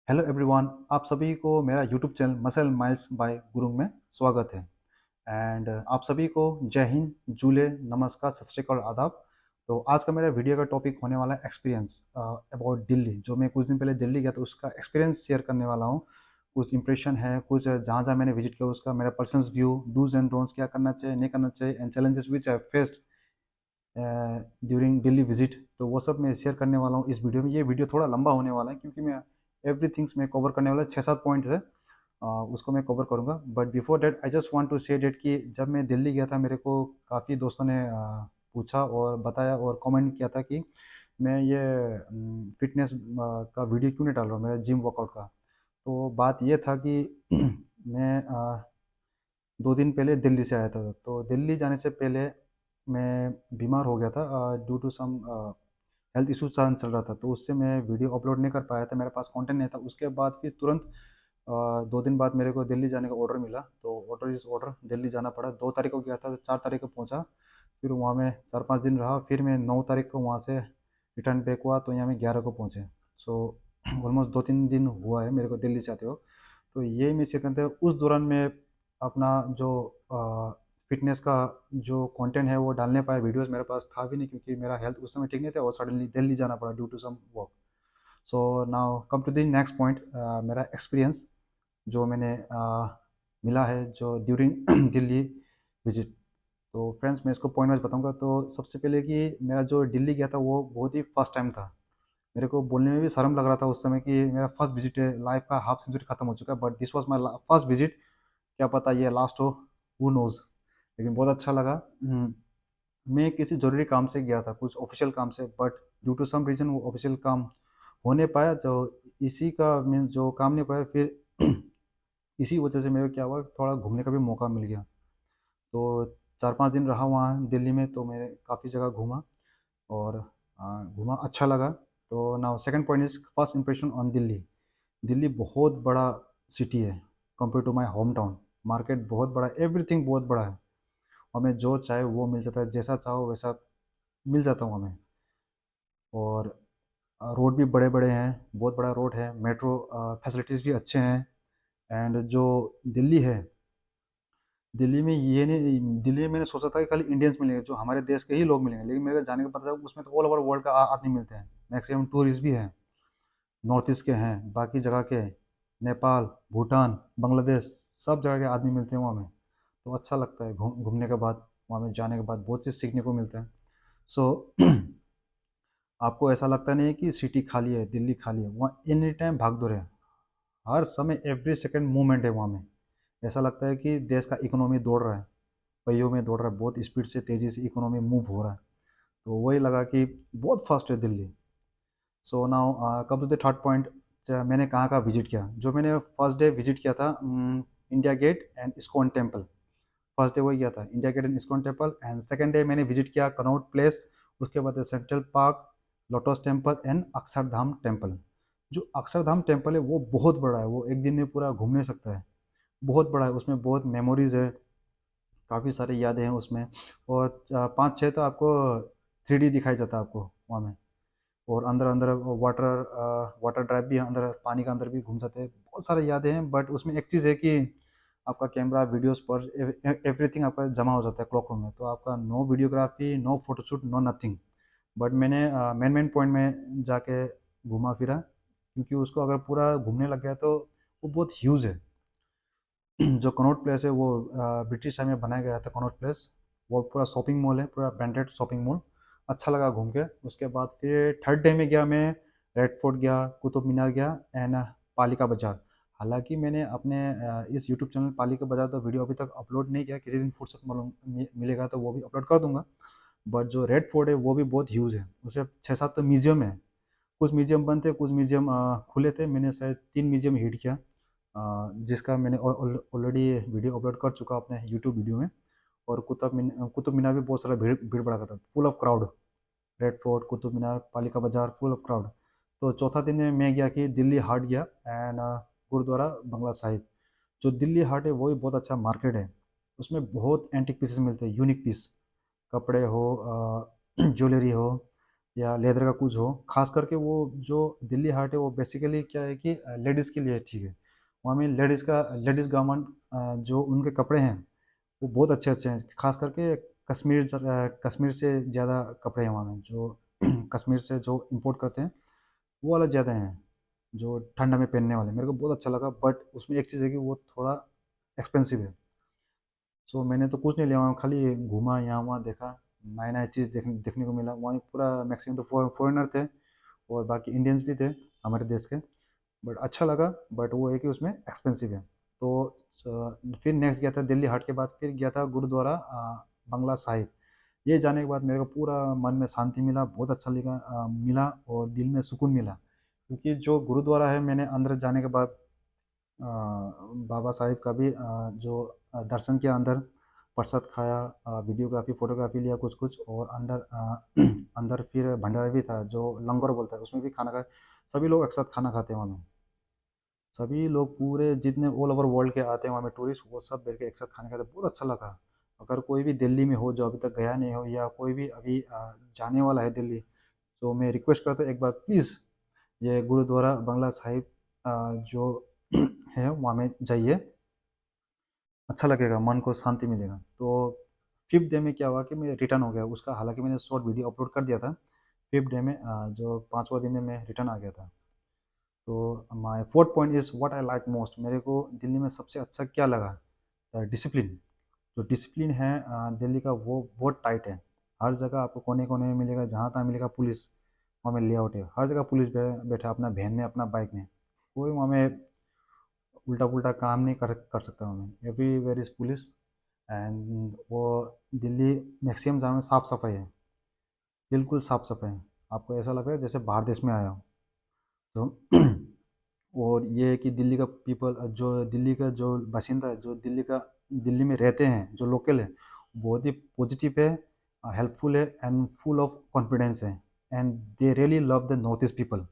Hello everyone, आप सभी को मेरा YouTube channel Muscle Miles by Gurung में स्वागत है। एंड आप सभी को जय हिंद, जूले, नमस्कार, सत श्री अकाल, आदाब। तो आज का मेरा वीडियो का टॉपिक होने वाला है एक्सपीरियंस अबाउट दिल्ली। जो मैं कुछ दिन पहले दिल्ली गया तो उसका एक्सपीरियंस शेयर करने वाला हूँ। कुछ इंप्रेशन है, कुछ जहाँ जहाँ मैंने विजिट किया उसका मेरा personal view, dos and don'ts, क्या करना चाहिए नहीं करना चाहिए, and challenges which I faced during Delhi visit. तो वो सब मैं शेयर करने वाला हूँ इस वीडियो में। ये वीडियो थोड़ा लंबा होने वाला है क्योंकि मैं एवरीथिंग्स में कवर करने वाला 6-7 पॉइंट्स है। उसको मैं कवर करूँगा। But before that I just want to say that कि जब मैं दिल्ली गया था मेरे को काफ़ी दोस्तों ने पूछा और बताया और कमेंट किया था कि मैं ये फिटनेस का वीडियो क्यों नहीं डाल रहा हूँ, मेरा जिम वर्कआउट का। तो बात ये था कि मैं 2 दिन पहले दिल्ली से आया था। तो दिल्ली जाने से पहले मैं बीमार हो गया था due to some health issue चल रहा था। तो उससे मैं वीडियो अपलोड नहीं कर पाया था, मेरे पास कंटेंट नहीं था। उसके बाद फिर तुरंत 2 दिन बाद मेरे को दिल्ली जाने का ऑर्डर मिला। तो ऑर्डर दिल्ली जाना पड़ा। 2 तारीख को गया था तो 4 तारीख को पहुंचा। फिर वहाँ में 4-5 दिन रहा। फिर मैं 9 तारीख को वहाँ से रिटर्न बैक हुआ तो यहाँ में 11 को पहुँचे। सो ऑलमोस्ट 2-3 दिन हुआ है मेरे को दिल्ली से आते हो। तो ये मैं शेयर करते हैं। उस दौरान मैं अपना जो फिटनेस का जो कंटेंट है वो डालने पाया। वीडियोस मेरे पास था भी नहीं क्योंकि मेरा हेल्थ उस समय ठीक नहीं था और सडनली दिल्ली जाना पड़ा due to some work. So now come to the next point, मेरा एक्सपीरियंस जो मैंने मिला है जो ड्यूरिंग दिल्ली विजिट। तो फ्रेंड्स मैं इसको पॉइंट वाइज बताऊंगा। तो सबसे पहले कि मेरा जो दिल्ली गया था वो बहुत ही फर्स्ट टाइम था। मेरे को बोलने में भी शर्म लग रहा था उस समय कि मेरा फर्स्ट विजिट है, लाइफ का हाफ सेंचुरी खत्म हो चुका है, but this was my first visit. क्या पता ये लास्ट हो, हु नोज। लेकिन बहुत अच्छा लगा। मैं किसी ज़रूरी काम से गया था, कुछ ऑफिशियल काम से, but due to some reason वो ऑफिशियल काम हो नहीं पाया। तो इसी का मैं जो काम नहीं पाया फिर इसी वजह से मेरे को क्या हुआ, थोड़ा घूमने का भी मौका मिल गया। तो 4-5 दिन रहा वहाँ दिल्ली में तो मैं काफ़ी जगह घूमा और घूमा, अच्छा लगा। तो now second point is first impression on Delhi. Delhi बहुत बड़ा सिटी है compare to my home town. Market बहुत बड़ा, एवरीथिंग बहुत बड़ा है। हमें जो चाहे वो मिल जाता है, जैसा चाहो वैसा मिल जाता हूँ हमें। और रोड भी बड़े बड़े हैं, बहुत बड़ा रोड है, मेट्रो फैसिलिटीज़ भी अच्छे हैं। एंड जो दिल्ली है, दिल्ली में ये नहीं, दिल्ली में मैंने सोचा था कि खाली इंडियंस मिलेंगे, जो हमारे देश के ही लोग मिलेंगे, लेकिन मेरे को जाने का पता चला उसमें तो ऑल ओवर वर्ल्ड का आदमी मिलते हैं। मैक्सिमम टूरिस्ट भी हैं, नॉर्थ ईस्ट के हैं, बाकी जगह के, नेपाल, भूटान, बांग्लादेश, सब जगह के आदमी मिलते हैं वहाँ में। तो अच्छा लगता है घूमने के बाद, वहाँ में जाने के बाद बहुत चीज़ सीखने को मिलता है। सो आपको ऐसा लगता नहीं है कि सिटी खाली है, दिल्ली खाली है। वहाँ एनी टाइम भाग दौड़ है, हर समय एवरी सेकंड मूवमेंट है वहाँ में। ऐसा लगता है कि देश का इकोनॉमी दौड़ रहा है, पहियों में दौड़ रहा है, बहुत स्पीड से तेज़ी से इकोनॉमी मूव हो रहा है। तो वही लगा कि बहुत फास्ट है Delhi. So now come to the third point, मैंने कहाँ कहाँ विजिट किया। जो मैंने फर्स्ट डे विजिट किया था India Gate and ISKCON temple. First day वही किया था, India Gate and ISKCON temple. And second day मैंने विजिट किया कनॉट प्लेस, उसके बाद सेंट्रल पार्क, लोटस टेम्पल एंड अक्षरधाम टेम्पल। जो अक्षरधाम टेम्पल है वो बहुत बड़ा है, वो एक दिन में पूरा घूम नहीं सकता है। बहुत बड़ा है, उसमें बहुत मेमोरीज है, काफ़ी सारी यादें हैं उसमें। और 5-6 तो आपको 3D दिखाई जाता है आपको वहाँ में। और अंदर अंदर वाटर ड्राइव भी है, अंदर पानी का अंदर भी घूम सकते हैं, बहुत सारी यादें हैं। बट उसमें एक चीज़ है कि आपका कैमरा, वीडियोस पर एवरीथिंग आपका जमा हो जाता है क्लॉक रूम में, तो आपका no videography, no photoshoot, no nothing. But मैंने मेन मेन पॉइंट में जाके घूमा फिरा, क्योंकि उसको अगर पूरा घूमने लग गया तो वो बहुत ह्यूज है। जो कनॉट प्लेस है वो ब्रिटिश टाइम में बनाया गया था कनॉट प्लेस। वो पूरा शॉपिंग मॉल है, पूरा ब्रांडेड शॉपिंग मॉल। अच्छा लगा घूम के। उसके बाद फिर थर्ड डे में गया मैं, रेड फोर्ट गया, कुतुब मीनार गया एंड पालिका बाजार। हालांकि मैंने अपने इस यूट्यूब चैनल पालिका बाजार तो वीडियो अभी तक अपलोड नहीं किया, किसी दिन फुर्सत मिलेगा तो वो भी अपलोड कर दूंगा। बट जो रेड फोर्ट है वो भी बहुत ह्यूज है, उसे 6-7 तो म्यूजियम है। कुछ म्यूजियम बंद थे, कुछ म्यूजियम खुले थे। मैंने शायद 3 म्यूजियम हिट किया, जिसका मैंने ऑलरेडी वीडियो अपलोड कर चुका अपने यूट्यूब वीडियो में। और कुतुब मीनार भी बहुत सारा भीड़ भीड़ भड़का था, full of crowd. Red Fort, Qutub Minar, Palika Bazaar, full of crowd. तो चौथा दिन में मैं गया कि दिल्ली हाट गया एंड गुरुद्वारा बंगला साहिब। जो दिल्ली हाट है वो भी बहुत अच्छा मार्केट है। उसमें बहुत एंटिक पीसेस मिलते हैं, यूनिक पीस, कपड़े हो, ज्वेलरी हो, या लेदर का कुछ हो, खास करके वो जो दिल्ली हाट है वो बेसिकली क्या है कि लेडीज़ के लिए ठीक है। वहाँ में लेडीज़ गारमेंट जो उनके कपड़े हैं वो बहुत अच्छे अच्छे हैं, खास करके कश्मीर से ज़्यादा कपड़े हैं वहाँ में जो कश्मीर से जो इंपोर्ट करते हैं वो वाला ज़्यादा हैं, जो ठंडा में पहनने वाले मेरे को बहुत अच्छा लगा। बट उसमें एक चीज़ है कि वो थोड़ा एक्सपेंसिव है। सो मैंने तो कुछ नहीं लिया वहाँ, खाली घूमा यहाँ वहाँ देखा, नया नया चीज़ देखने को मिला। वहाँ पूरा मैक्सिमम तो फॉरेनर थे और बाकी इंडियंस भी थे हमारे देश के। बट अच्छा लगा, बट वो है कि उसमें एक्सपेंसिव है। तो फिर नेक्स्ट गया था दिल्ली हाट के बाद, फिर गया था गुरुद्वारा बंगला साहिब। ये जाने के बाद मेरे को पूरा मन में शांति मिला, बहुत अच्छा मिला और दिल में सुकून मिला। क्योंकि जो गुरुद्वारा है, मैंने अंदर जाने के बाद बाबा साहिब का भी जो दर्शन किया अंदर, प्रसाद खाया, वीडियोग्राफी फोटोग्राफी लिया कुछ कुछ, और अंदर अंदर फिर भंडारा भी था जो लंगर बोलता है, उसमें भी खाना खाया। सभी लोग एक साथ खाना खाते हैं वहाँ में। सभी लोग पूरे जितने ऑल ओवर वर्ल्ड के आते हैं वहाँ में टूरिस्ट, वो सब बैठ के एक साथ खाने खाते हैं, बहुत अच्छा लगा। अगर कोई भी दिल्ली में हो जो अभी तक गया नहीं हो, या कोई भी अभी जाने वाला है दिल्ली, तो मैं रिक्वेस्ट करता हूँ एक बार प्लीज़ ये गुरुद्वारा बंगला साहिब जो है वहाँ में जाइए। अच्छा लगेगा, मन को शांति मिलेगा। तो फिफ्थ डे में क्या हुआ कि मैं रिटर्न हो गया उसका, हालांकि मैंने शॉर्ट वीडियो अपलोड कर दिया था। फिफ्थ डे में जो पाँचवा दिन में मैं रिटर्न आ गया था। तो my fourth point is what I like most, मेरे को दिल्ली में सबसे अच्छा क्या लगा, डिसिप्लिन। जो डिसिप्लिन है दिल्ली का, वो बहुत टाइट है। हर जगह आपको कोने कोने में मिलेगा, जहाँ तहाँ मिलेगा पुलिस। वहाँ में लेआउट है, हर जगह पुलिस बैठा अपना वैन में, अपना बाइक में। कोई वहाँ में उल्टा पुल्टा काम नहीं कर सकता वहाँ में, एवरीवेयर इज़ पुलिस। एंड वो दिल्ली मैक्सिमम जहाँ में साफ़ सफाई है, बिल्कुल साफ़ सफाई है। आपको ऐसा लग रहा है जैसे बाहर देश में आया हो। तो और ये है कि दिल्ली का पीपल, जो दिल्ली का जो बासिंदा है, जो दिल्ली में रहते हैं, जो लोकल है, बहुत ही पॉजिटिव है, हेल्पफुल है एंड फुल ऑफ कॉन्फिडेंस है। And they really love the north east people.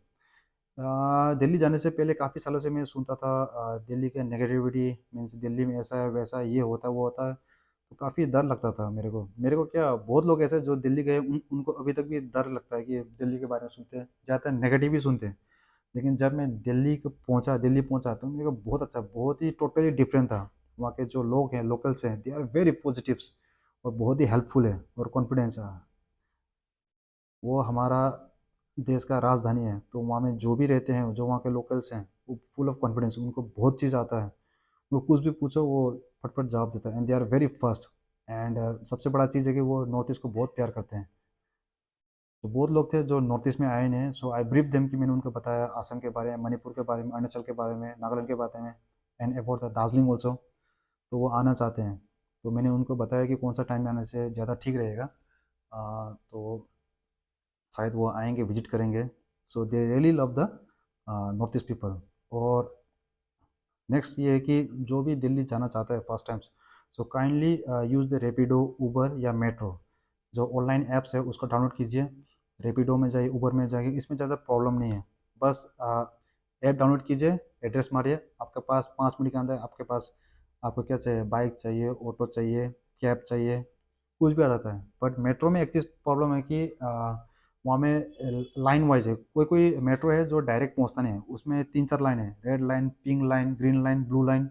Delhi जाने से पहले काफ़ी सालों से मैं सुनता था दिल्ली के नेगेटिविटी, मीन्स दिल्ली में ऐसा है वैसा है, ये होता है वो होता है। तो काफ़ी डर लगता था मेरे को क्या, बहुत लोग ऐसे जो दिल्ली गए उनको अभी तक भी डर लगता है कि दिल्ली के बारे में सुनते हैं, ज़्यादातर नेगेटिव ही सुनते हैं। लेकिन जब मैं दिल्ली पहुंचा तो मेरे को बहुत अच्छा, बहुत ही टोटली डिफरेंट था। वहाँ के जो लोग हैं, लोकल्स हैं, दे आर वेरी पॉजिटिव्स और बहुत ही हेल्पफुल है और कॉन्फिडेंस है। वो हमारा देश का राजधानी है, तो वहाँ में जो भी रहते हैं, जो वहाँ के लोकल्स हैं, वो फुल ऑफ कॉन्फिडेंस, उनको बहुत चीज़ आता है। वो कुछ भी पूछो वो फटफट जवाब देता है, and they are very fast. And सबसे बड़ा चीज़ है कि वो नॉर्थ ईस्ट को बहुत प्यार करते हैं। तो बहुत लोग थे जो नॉर्थ ईस्ट में आए नहीं हैं, सो आई ब्रीफ देम कि मैंने उनको बताया असम के बारे में, मणिपुर के बारे में, अरुणाचल के बारे में, नागालैंड के बारे में, and about the Darjeeling also. तो वो आना चाहते हैं। तो मैंने उनको बताया कि कौन सा टाइम में आने से ज़्यादा ठीक रहेगा। तो शायद वो आएंगे, विजिट करेंगे। So they really love the north east people. और नेक्स्ट ये है कि जो भी दिल्ली जाना चाहता है first time, so kindly use the Rapido, Uber या मेट्रो। जो ऑनलाइन ऐप्स है उसको डाउनलोड कीजिए। रेपिडो में जाइए, उबर में जाइए, इसमें ज़्यादा प्रॉब्लम नहीं है। बस ऐप डाउनलोड कीजिए, एड्रेस मारिए, आपके पास 5 मिनट के अंदर आपके पास, आपको क्या चाहिए, बाइक चाहिए, ऑटो चाहिए, कैब चाहिए, कुछ भी आ जाता है। बट मेट्रो में एक चीज़ प्रॉब्लम है कि वहाँ में लाइन वाइज है, कोई कोई मेट्रो है जो डायरेक्ट पहुँचता नहीं है, उसमें 3 4 लाइन है, red line, pink line, green line, blue line.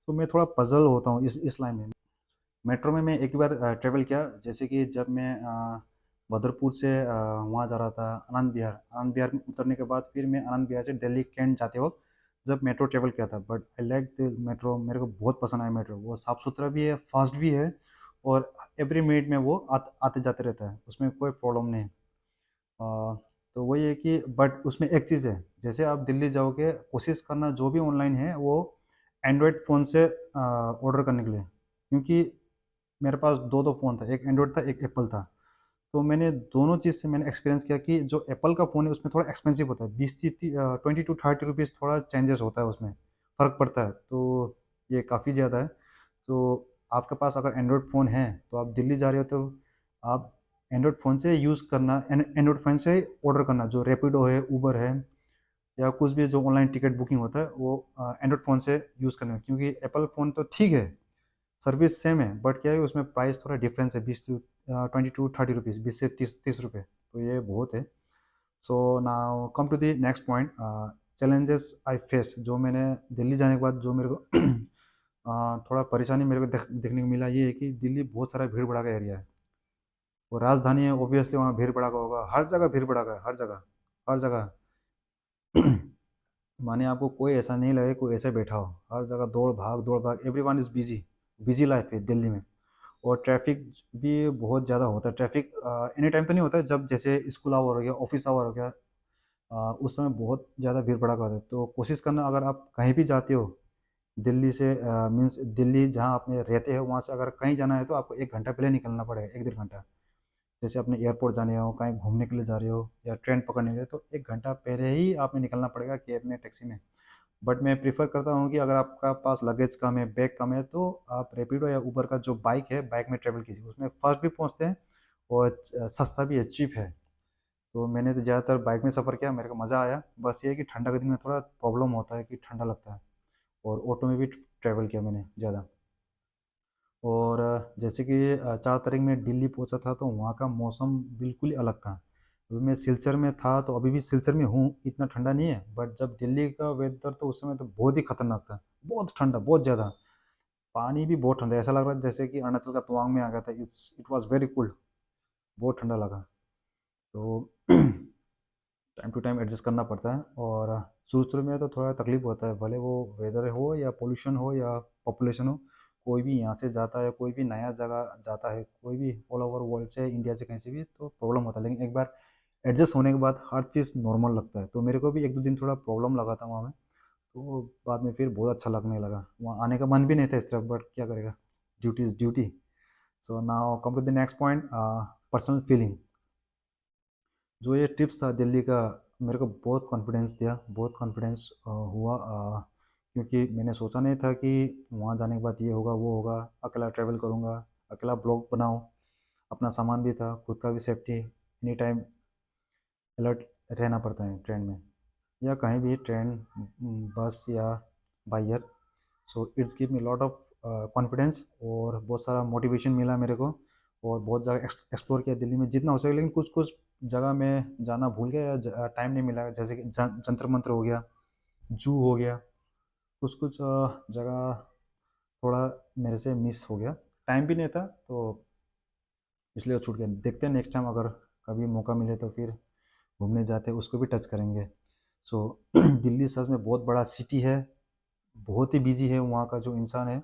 तो मैं थोड़ा पजल होता हूँ इस लाइन में। मेट्रो में मैं एक बार ट्रेवल किया, जैसे कि जब मैं बदरपुर से वहाँ जा रहा था आनंद विहार में उतरने के बाद फिर मैं आनंद विहार से दिल्ली कैंट जाते वक्त जब मेट्रो ट्रेवल किया था। But I like the metro, मेरे को बहुत पसंद आया मेट्रो। वो साफ़ सुथरा भी है, फास्ट भी है, और एवरी मिनट में वो आते जाते रहता है, उसमें कोई प्रॉब्लम नहीं है। तो वही है कि बट उसमें एक चीज़ है, जैसे आप दिल्ली जाओगे, कोशिश करना जो भी ऑनलाइन है वो एंड्रॉयड फ़ोन से ऑर्डर करने के लिए। क्योंकि मेरे पास दो दो फ़ोन था, एक एंड्रॉयड था, एक एप्पल था। तो मैंने दोनों चीज़ से मैंने एक्सपीरियंस किया कि जो एप्पल का फ़ोन है उसमें थोड़ा एक्सपेंसिव होता है, 20 to 30 रुपीज़ थोड़ा चेंजेस होता है, उसमें फ़र्क पड़ता है। तो ये काफ़ी ज़्यादा है। तो आपके पास अगर एंड्रॉयड फ़ोन है, तो आप दिल्ली जा रहे हो तो आप एंड्रॉयड फ़ोन से यूज़ करना, एंड्रॉयड फ़ोन से ऑर्डर करना, जो रैपिडो है, उबर है, या कुछ भी जो ऑनलाइन टिकट बुकिंग होता है वो एंड्रॉयड फ़ोन से यूज़ करना। क्योंकि एप्पल फ़ोन तो ठीक है, सर्विस सेम है, बट क्या है उसमें प्राइस थोड़ा डिफरेंस है, 20 to 20 to 30 रुपीज़, 20 से 30 रुपये। तो ये बहुत है। So now come to the next point, challenges I faced. जो मैंने दिल्ली जाने के बाद जो मेरे को थोड़ा परेशानी मेरे को देखने को मिला, ये है कि दिल्ली बहुत सारा भीड़ भड़ाका एरिया है। वो राजधानी है, ऑब्वियसली वहाँ भीड़ भड़ाका होगा, हर जगह भीड़ भड़ाका है, हर जगह, हर जगह। माने आपको कोई ऐसा नहीं लगे कोई ऐसे बैठा हो, हर जगह दौड़ भाग, everyone is busy. Busy life है दिल्ली में। और ट्रैफिक भी बहुत ज़्यादा होता है। ट्रैफिक एनी टाइम तो नहीं होता है, जब जैसे स्कूल आवर हो गया, ऑफिस आवर हो गया, उस समय बहुत ज़्यादा भीड़ भड़ाका होता है। तो कोशिश करना, अगर आप कहीं भी जाते हो दिल्ली से, मीन्स दिल्ली जहाँ आप रहते हो वहाँ से अगर कहीं जाना है तो आपको 1 घंटा पहले निकलना पड़ेगा, 1 डेढ़ घंटा। जैसे अपने एयरपोर्ट जाने हो, कहीं घूमने के लिए जा रहे हो या ट्रेन पकड़ने के लिए, तो 1 घंटा पहले ही आपने निकलना पड़ेगा कैब में, टैक्सी में। बट मैं प्रीफर करता हूँ कि अगर आपका पास लगेज कम है, बैग कम है, तो आप रैपिडो या उबर का जो बाइक है, बाइक में ट्रेवल कीजिए। उसमें फास्ट भी पहुँचते हैं और सस्ता भी है, चीप है। तो मैंने तो ज़्यादातर बाइक में सफ़र किया, मेरे को मज़ा आया। बस ये है कि ठंडा के दिन में थोड़ा प्रॉब्लम होता है कि ठंडा लगता है। और ऑटो में भी ट्रैवल किया मैंने ज़्यादा। और जैसे कि 4 तारीख में दिल्ली पहुंचा था, तो वहाँ का मौसम बिल्कुल ही अलग था। अभी मैं सिलचर में था, तो अभी भी सिलचर में हूँ, इतना ठंडा नहीं है। बट जब दिल्ली का वेदर, तो उस समय तो बहुत ही खतरनाक था। बहुत ठंडा, बहुत ज़्यादा। पानी भी बहुत ठंडा, ऐसा लग रहा था जैसे कि अरुणाचल का तवांग में आ गया था। इट वॉज वेरी कोल्ड, बहुत ठंडा लगा। तो टाइम टू टाइम एडजस्ट करना पड़ता है। और शुरू-शुरू में तो थोड़ा तकलीफ होता है, भले वो वेदर हो या पॉल्यूशन हो या पॉपुलेशन हो। कोई भी यहाँ से जाता है, कोई भी नया जगह जाता है, कोई भी ऑल ओवर वर्ल्ड से, इंडिया से, कहीं से भी, तो प्रॉब्लम होता है। लेकिन एक बार एडजस्ट होने के बाद हर चीज़ नॉर्मल लगता है। तो मेरे को भी 1-2 दिन थोड़ा प्रॉब्लम लगा था वहाँ में, तो बाद में फिर बहुत अच्छा लगने लगा। वहाँ आने का मन भी नहीं था इस तरफ, बट क्या करेगा, duty is duty. So now come to the next point, personal feeling. जो ये टिप्स था दिल्ली का, मेरे को बहुत कॉन्फिडेंस दिया, बहुत कॉन्फिडेंस हुआ, क्योंकि मैंने सोचा नहीं था कि वहाँ जाने के बाद ये होगा, वो होगा। अकेला ट्रैवल करूँगा, अकेला ब्लॉग बनाऊँ, अपना सामान भी था, खुद का भी सेफ्टी, एनी टाइम अलर्ट रहना पड़ता है ट्रेन में या कहीं भी, ट्रेन, बस या by air. So it's give me lot of confidence, और बहुत सारा मोटिवेशन मिला मेरे को। और बहुत जगह एक्सप्लोर किया दिल्ली में जितना हो सके। लेकिन कुछ कुछ जगह में जाना भूल गया या टाइम नहीं मिला, जैसे कि जंतर मंतर हो गया, जू हो गया। कुछ कुछ जगह थोड़ा मेरे से मिस हो गया, टाइम भी नहीं था, तो इसलिए वो छूट गया। देखते हैं नेक्स्ट टाइम अगर कभी मौका मिले तो फिर घूमने जाते हैं, उसको भी टच करेंगे। सो दिल्ली सच में बहुत बड़ा सिटी है, बहुत ही बिजी है। वहाँ का जो इंसान है,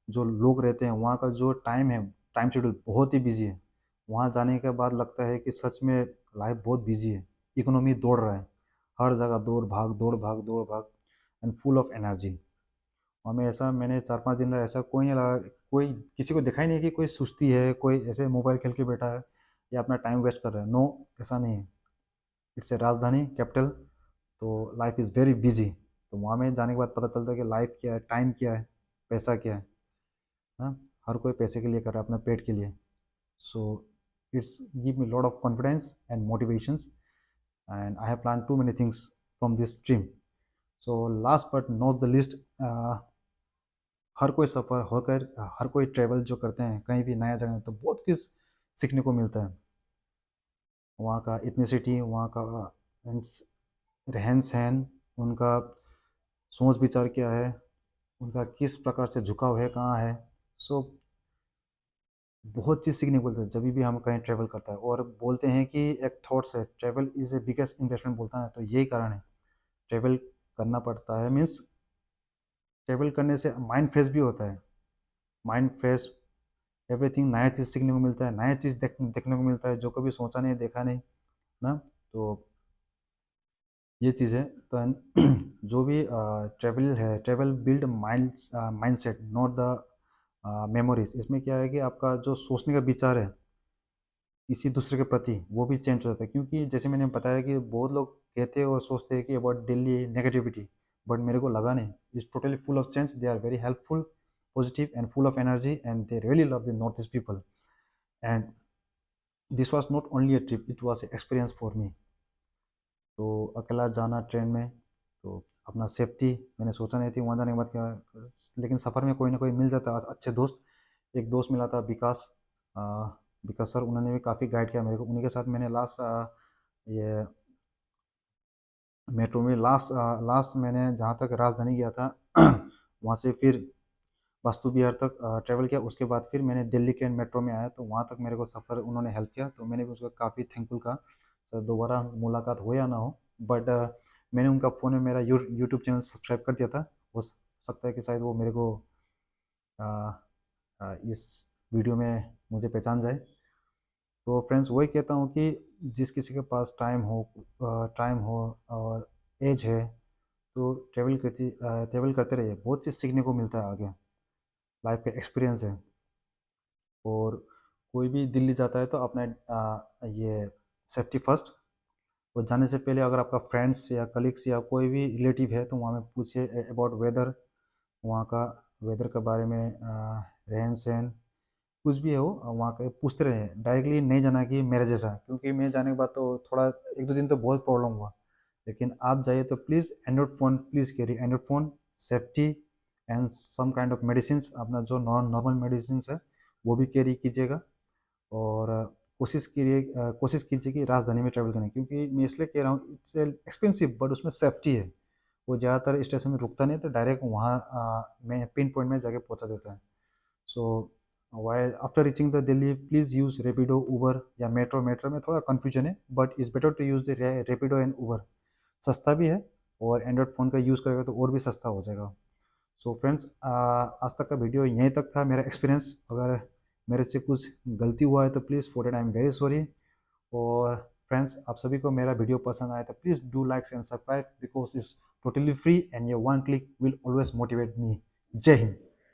जो लोग रहते हैं, वहाँ का जो टाइम है, टाइम शेड्यूल बहुत ही बिजी है। वहाँ जाने के बाद लगता है कि सच में लाइफ बहुत बिजी है, इकोनॉमी दौड़ रहा है, हर जगह दौड़ भाग, दौड़ भाग, दौड़ भाग, एंड फुल ऑफ एनर्जी। हमें ऐसा, मैंने 4-5 दिन रहा, ऐसा कोई नहीं लगा, कोई किसी को दिखाई नहीं कि कोई सुस्ती है, कोई ऐसे मोबाइल खेल के बैठा है या अपना टाइम वेस्ट कर रहा है। नो, ऐसा नहीं है। इट्स ए राजधानी कैपिटल, तो लाइफ इज़ वेरी बिजी। तो वहाँ में जाने के बाद पता चलता है कि लाइफ क्या है, टाइम क्या है, पैसा क्या है। हाँ, हर कोई पैसे के लिए कर रहा है, अपने पेट के लिए। So it's give me lot of confidence and motivations, and I have plan to many things from this trip. So last but not the list, हर कोई सफ़र होकर, हर कोई ट्रैवल जो करते हैं कहीं भी नया जगह, तो बहुत कुछ सीखने को मिलता है। वहाँ का इथनिसिटी, वहाँ का मीन्स रहन सहन, उनका सोच विचार क्या है, उनका किस प्रकार से झुकाव है, कहाँ है। सो बहुत चीज़ सीखने को मिलता है जब भी हम कहीं ट्रैवल करता है। और बोलते हैं कि एक थॉट्स है, travel is a biggest investment बोलता है, तो यही कारण है ट्रैवल करना पड़ता है। मीन्स ट्रैवल करने से माइंड फ्रेश भी होता है, माइंड फ्रेश, एवरीथिंग, नया चीज़ सीखने को मिलता है, नया चीज़ देखने को मिलता है जो कभी सोचा नहीं, देखा नहीं ना। तो ये चीज़ है। तो जो भी ट्रैवल है, travel build minds, mindset, not the memories. इसमें क्या है कि आपका जो सोचने का विचार है किसी दूसरे के प्रति, वो भी चेंज हो जाता है। क्योंकि जैसे मैंने बताया कि बहुत लोग कहते हैं और सोचते हैं कि अबाउट दिल्ली नेगेटिविटी, बट मेरे को लगा नहीं, it's totally full of change. They are very helpful, positive and full of energy, and they really love the north east people. And this was not only a trip, it was experience for me. तो अकेला जाना train में, तो अपना safety, मैंने सोचा नहीं थी वहाँ जाने के बाद क्या। लेकिन सफ़र में कोई ना कोई मिल जाता, अच्छे दोस्त। एक दोस्त मिला था, विकास, विकास सर, उन्होंने भी काफ़ी गाइड किया मेरे को। उन्हीं के साथ मैंने लास्ट ये मेट्रो में लास्ट मैंने जहाँ तक राजधानी गया था वहाँ से फिर वास्तु विहार तक ट्रैवल किया। उसके बाद फिर मैंने दिल्ली के मेट्रो में आया, तो वहाँ तक मेरे को सफ़र उन्होंने हेल्प किया, तो मैंने भी उसका काफ़ी थैंकफुल कहा। सर दोबारा मुलाकात हो या ना हो, बट मैंने उनका फ़ोन में मेरा यूट्यूब चैनल सब्सक्राइब कर दिया था। हो सकता है कि शायद वो मेरे को अ, इस वीडियो में मुझे पहचान जाए। तो फ्रेंड्स वही कहता हूँ कि जिस किसी के पास टाइम हो और एज है, तो ट्रैवल करते रहिए, बहुत चीज़ सीखने को मिलता है आगे, लाइफ का एक्सपीरियंस है। और कोई भी दिल्ली जाता है तो अपना ये सेफ्टी फर्स्ट। और जाने से पहले अगर आपका फ्रेंड्स या कलीग्स या कोई भी रिलेटिव है तो वहाँ में पूछिए अबाउट वेदर, वहाँ का वेदर के बारे में, रहन सहन कुछ भी हो वहाँ के पूछते रहे। डायरेक्टली नहीं जाना कि मेरे जैसा, क्योंकि मैं जाने के बाद तो थोड़ा एक दो दिन तो बहुत प्रॉब्लम हुआ। लेकिन आप जाइए तो please Android phone please carry, Android phone, safety and some kind of medicine, अपना जो नॉर्मल मेडिसिन है वो भी कैरी कीजिएगा। और कोशिश कीजिए कि राजधानी में ट्रैवल करें, क्योंकि मैं इसलिए कह रहा हूँ इट्स एक्सपेंसिव बट उसमें सेफ्टी है। वो ज़्यादातर स्टेशन में रुकता नहीं, तो डायरेक्ट वहाँ में पिन पॉइंट में जाके पहुँचा देता है। So while after reaching the Delhi please use Rapido, Uber या मेट्रो में थोड़ा कन्फ्यूजन है, but is better to use the Rapido and Uber. सस्ता भी है और एंड्रॉयड फ़ोन का यूज़ करेगा तो और भी सस्ता हो जाएगा। सो फ्रेंड्स आज तक का वीडियो यहीं तक था, मेरा एक्सपीरियंस। अगर मेरे से कुछ गलती हुआ है तो please for that I am very sorry. और फ्रेंड्स आप सभी को मेरा वीडियो पसंद आया तो please do likes and subscribe, because it's totally free and your one click will always motivate me. जय हिंद।